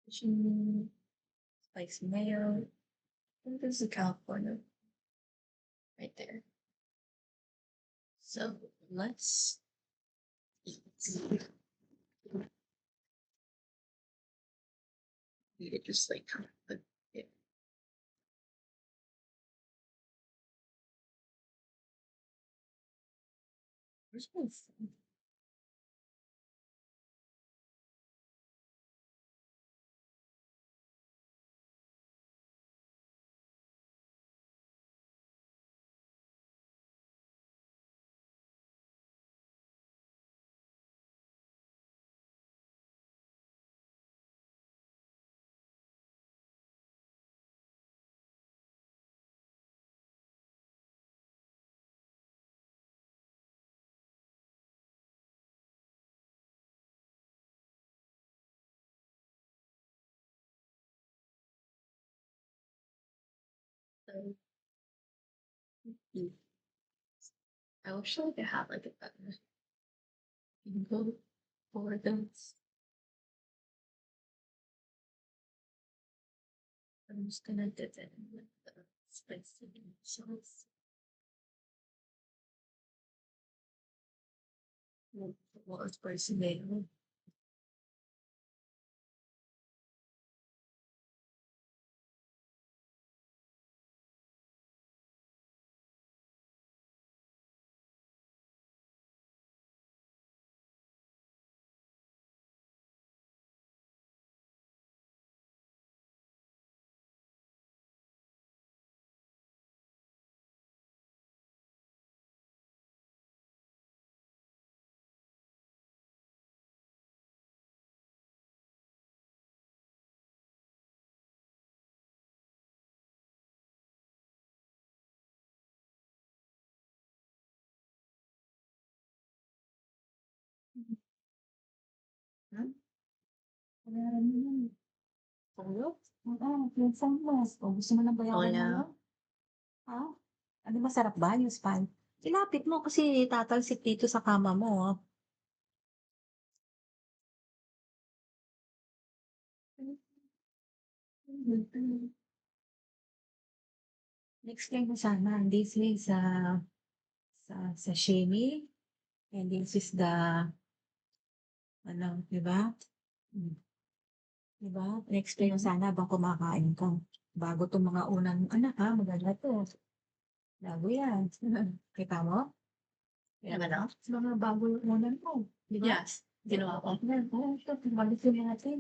She likes mayo. I think this is California right there. So let's eat. Eat it just like yeah. Where's my phone? So, I wish I could have like a better info for this. I'm just gonna dip it in with the spicy sauce. Well, it's spicy mayo. Hmm? Tulog? Oo, minsan mo. O gusto mo ng bayaran Wala. ngayon? Ha? Ano masarap ba yung span? Ilapit mo kasi tatalsik dito sa kama mo, ah. Explain mo sana, this is sashimi and this is the ano, 'di ba? Hmm, 'di ba? Explain mo sana habang kumakain ka. Bago 'tong mga unang anak, ha, maganda 'to. Bago 'yan. Kita mo? Yan, Naman ako? mga bago yung unan mo, 'di ba? Yes, ginawa ko. Yan, oo, ito tumalisin natin.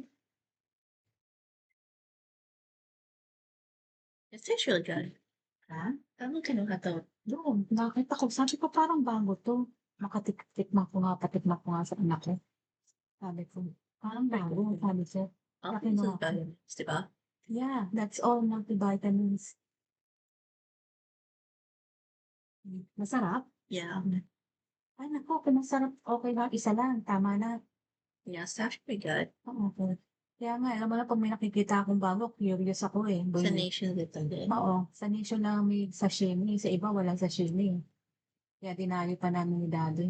It's actually good. Ha? Tama kinuha to. Doon, nakita ko, sabi ko parang bago 'to. Tikman ko nga, patikman ko nga sa anak ko. Sabi ko, parang bago, sabi siya. Oh, Kaya this is kinuha ko. vitamins, di ba? Yeah, that's all multivitamins. Masarap? Yeah. Ay naku, kung masarap, okey lang, isa lang, tama na. Yeah, it's actually good. Oo, okey. Kaya nga, alam mo na 'pag may nakikita akong bago, curious ako, eh. Sa nation dito din. Oo, sa Nation lang may sashimi, sa iba walang sashimi. Kaya dinayo pa namin ni daddy.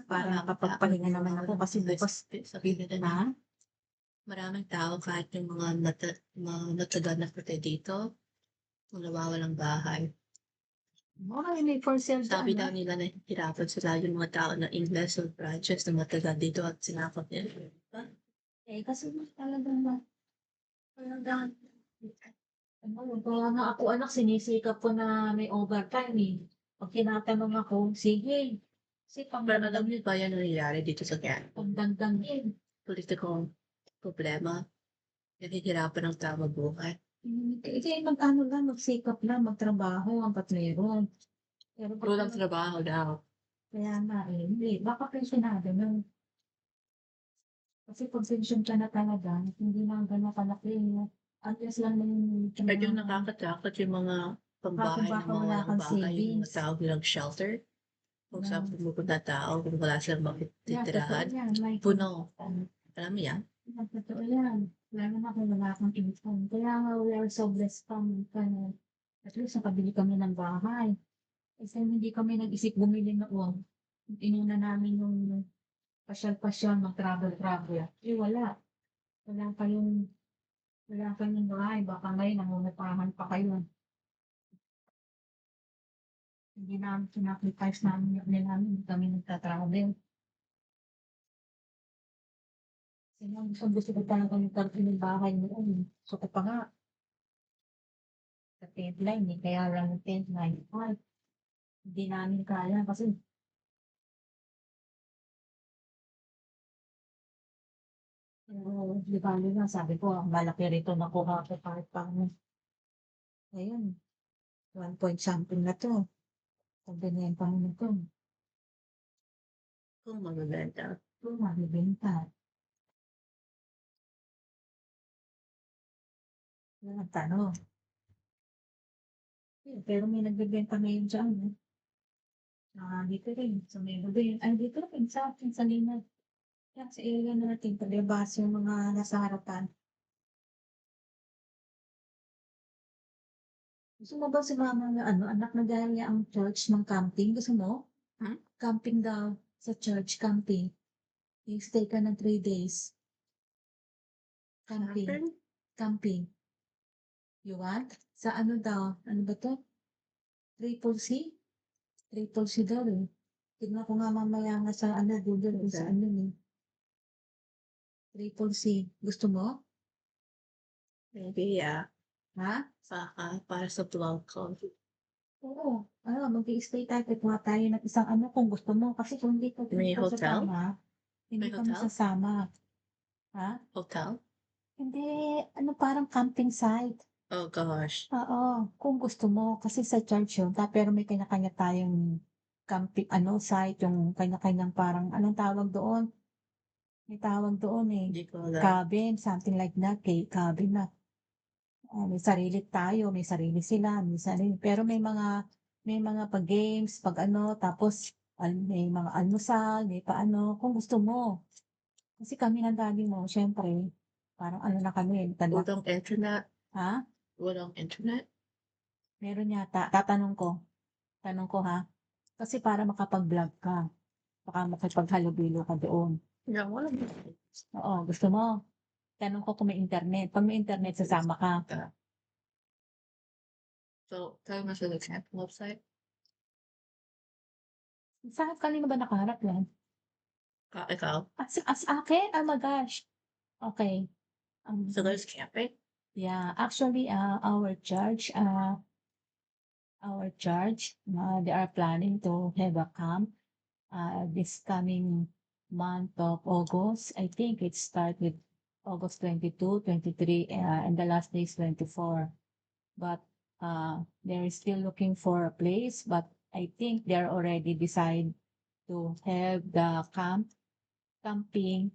Para makapagpahinga naman ako kasi bukas sa Pilipinas. ha? Maraming tao kahit yung mga mga matagal na puti dito, kung nawawalang bahay. Oo, may for sale Sabi dyan, daw ah. nila nahihirapan sila yung mga tao na Ingles o branches na matagal dito at sinakop nila. Eh, kasi talagang talagang ano, kaya nga ako anak sinisikap ko na may overtime, eh. 'Pag tinatanong ako, sige. Kasi Pero alam niyo ba yan nangyayari dito sa Canada? pangdagdag din. Politikong problema, nahihirapan ang tao mabuhay. Kasi magano lang, magsikap lang, magtrabaho hangga't meron. Pero pag Walang trabaho daw. kaya nga, eh, hindi baka pensyonado na. Kasi pag pensyon ka na talaga, hindi na gano'n kalaki, unless lang yung At yung nakakatakot yung mga pambahay na baka wala mawawalang kang bahay, yung mga savings. tao bilang shelter. Kung saan pumupunta tao, kung wala silang Yeah, totoo matitirahan, yan, like puno. Alam mo yan? yeah, totoo yan. Lalo na kung wala kang income. Kaya nga we are so blessed kami at least nakabili kami ng bahay. Kasi hindi kami nag-isip bumili noon. Inuna namin yung pasyal-pasyal, mag-travel-travel. Eh, wala. Wala kayong bahay. Baka ngayon nangungupahan pa kayo. Hindi namin sinacrifice namin yung namin, hindi kami nagta-travel. Kasi nga, gusto ko talaga magkaroon ng bahay noon. Gusto ko pa nga, sa deadline eh, kaya lang yung deadline. Ay, hindi namin kaya kasi di ba nga sabi ko, ang malaki rito nakuha ko kahit paano. Ngayon, 1 point something na 'to, pag-binenta mo na 'to, Kung mabebenta. mabebenta. Yun ang tanong. Pero may nagbebenta ngayon diyan, dito rin sa may gabi, ay dito rin sa'tin sa Liman. Yan sa area natin, palibhas yung mga nasa harapan. Gusto mo ba sumama na ano, anak na dahil ang church ng camping, gusto mo? Hmm? Camping daw, sa church, camping. I-stay ka ng 3 days. Camping, Camping? camping. You want? Sa ano daw, ano ba 'to? Triple C? Triple C daw, eh. Tignan ko nga mamaya nga sa ano, Google kung Okay. saan yun, eh. Triple C. Gusto mo? Maybe, yeah. Ha? Para sa vlog ko. Oo. Mag-i-stay tayo, kukuha tayo ng isang ano kung gusto mo. Kasi kung hindi ka May dito hotel? sasama, hindi May ka hotel? masasama. Ha? Hotel? Hindi, ano parang camping site. Oh gosh. Oo, kung gusto mo. Kasi sa church yun, pero may kanya-kanya tayong camping, ano, site, yung kanya-kanyang parang, anong tawag doon? May tawag doon eh. Hindi ko alam. Cabin, something like that. Cabin na. May sarili tayo, may sarili sila, may sarili. Pero may mga pag-games, pag ano, tapos may mga almusal, may paano, kung gusto mo. Kasi kami ng daddy mo, syempre, parang ano na kami, Walang internet? ha? Walang internet? Meron yata, tanong ko ha, kasi para makapag-vlog ka, baka makipaghalubilo ka doon. Yeah, walang internet. Oo, gusto mo? Tanong ko kung may internet. Pag may internet, sasama ka. So, tayo na sa camp website? Kanino ba nakaharap yan? Ikaw? As akin? Oh my gosh. Okay. So there's camping? Yeah, actually, our church, they are planning to have a camp this coming month of August. I think it start with August 22, 23, and the last day is 24. But they're still looking for a place, but I think they're already decided to have the camping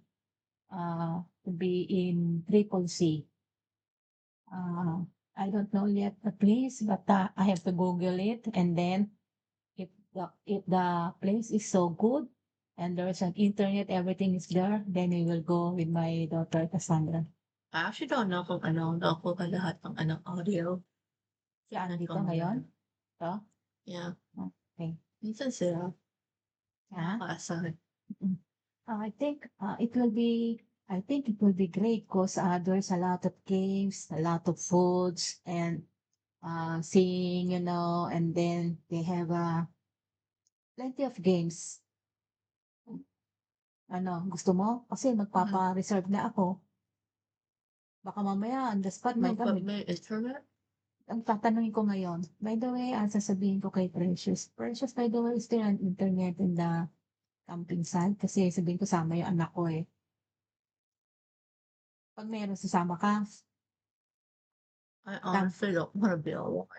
to be in Triple C. I don't know yet the place, but I have to Google it, and then if the place is so good and there's an internet, everything is there, then we will go with my daughter Cassandra. I actually don't know kung nakuha ka lahat ng audio. Siya Tingnan andito ko ngayon? muna. To? Yeah. Okay. Minsan sila, Ha? nakakaasahan. Mm. I think it will be great because there's a lot of games, a lot of foods, and singing, and then they have plenty of games. Ano, gusto mo? Kasi magpapa-reserve na ako. Baka mamaya on the spot may But may internet? ang tatanungin ko ngayon. By the way, ang sasabihin ko kay Precious. Precious, by the way, is there an internet in the camping site? Kasi sabihin ko sama yung anak ko eh. Pag meron sasama ka, I honestly don't wanna be alone.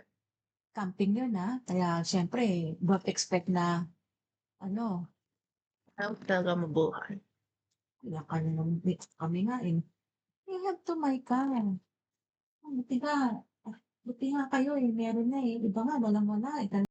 camping yun Kaya syempre, don't expect na ano, Ayaw talaga mabuhay. wala ka na naman. Kami nga eh. You have to my car. Buti nga kayo eh. Meron na eh. Iba nga, walang wala eh.